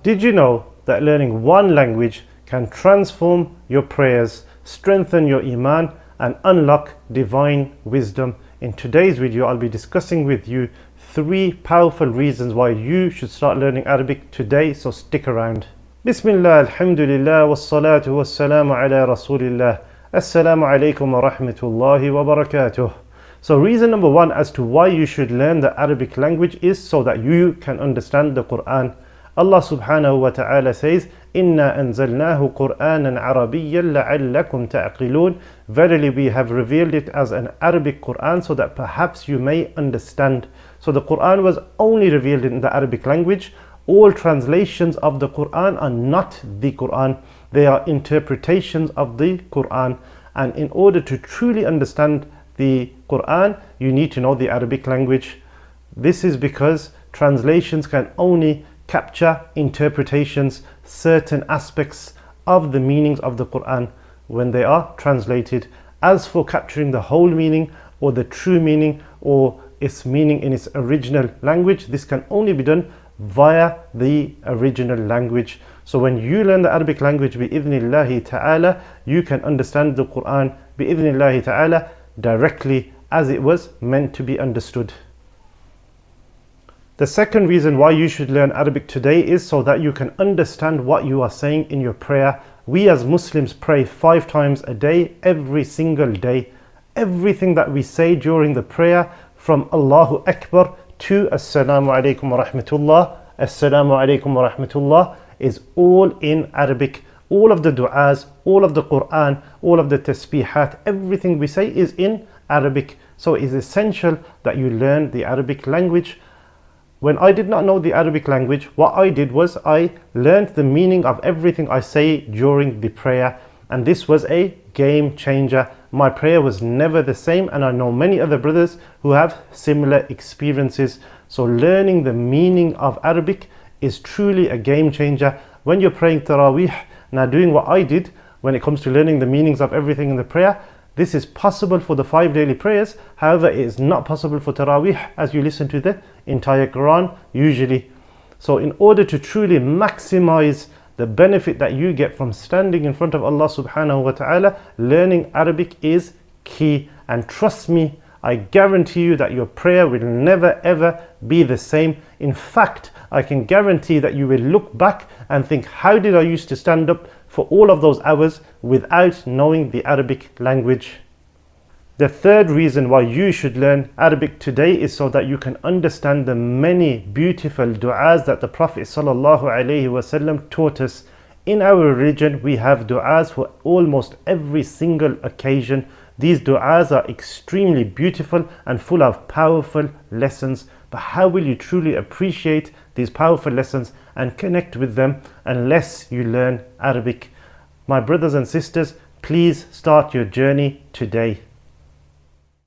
Did you know that learning one language can transform your prayers, strengthen your Iman, and unlock divine wisdom? In today's video, I'll be discussing with you 3 powerful reasons why you should start learning Arabic today, so stick around. Bismillah, alhamdulillah, wassalatu wassalamu ala rasulillah. Assalamu alaikum wa rahmatullahi wa barakatuh. So reason number 1 as to why you should learn the Arabic language is so that you can understand the Qur'an. Allah subhanahu wa ta'ala says, Inna anzalnahu Qur'anan Arabiyyan la'allakum ta'qilun. Verily we have revealed it as an Arabic Qur'an so that perhaps you may understand. So the Qur'an was only revealed in the Arabic language. All translations of the Qur'an are not the Qur'an. They are interpretations of the Qur'an. And in order to truly understand the Qur'an, you need to know the Arabic language. This is because translations can only capture interpretations, certain aspects of the meanings of the Qur'an when they are translated. As for capturing the whole meaning or the true meaning or its meaning in its original language, this can only be done via the original language. So when you learn the Arabic language, bi'idhnillahi ta'ala, you can understand the Qur'an bi'idhnillahi ta'ala directly as it was meant to be understood. The second reason why you should learn Arabic today is so that you can understand what you are saying in your prayer. We as Muslims pray 5 times a day, every single day. Everything that we say during the prayer, from Allahu Akbar to Assalamu alaikum wa rahmatullah, Assalamu alaikum wa rahmatullah, is all in Arabic. All of the du'as, all of the Qur'an, all of the tasbihat, everything we say is in Arabic. So it is essential that you learn the Arabic language. When I did not know the Arabic language, what I did was I learned the meaning of everything I say during the prayer, and this was a game changer. My prayer was never the same, and I know many other brothers who have similar experiences. So learning the meaning of Arabic is truly a game changer. When you're praying Taraweeh, now doing what I did when it comes to learning the meanings of everything in the prayer, this is possible for the 5 daily prayers. However, it is not possible for Taraweeh as you listen to the entire Quran usually. So in order to truly maximize the benefit that you get from standing in front of Allah subhanahu wa ta'ala, learning Arabic is key. And trust me, I guarantee you that your prayer will never ever be the same. In fact, I can guarantee that you will look back and think, how did I used to stand up for all of those hours without knowing the Arabic language? The third reason why you should learn Arabic today is so that you can understand the many beautiful du'as that the Prophet ﷺ taught us. In our religion, we have du'as for almost every single occasion. These du'as are extremely beautiful and full of powerful lessons. But how will you truly appreciate these powerful lessons and connect with them unless you learn Arabic? My brothers and sisters, please start your journey today.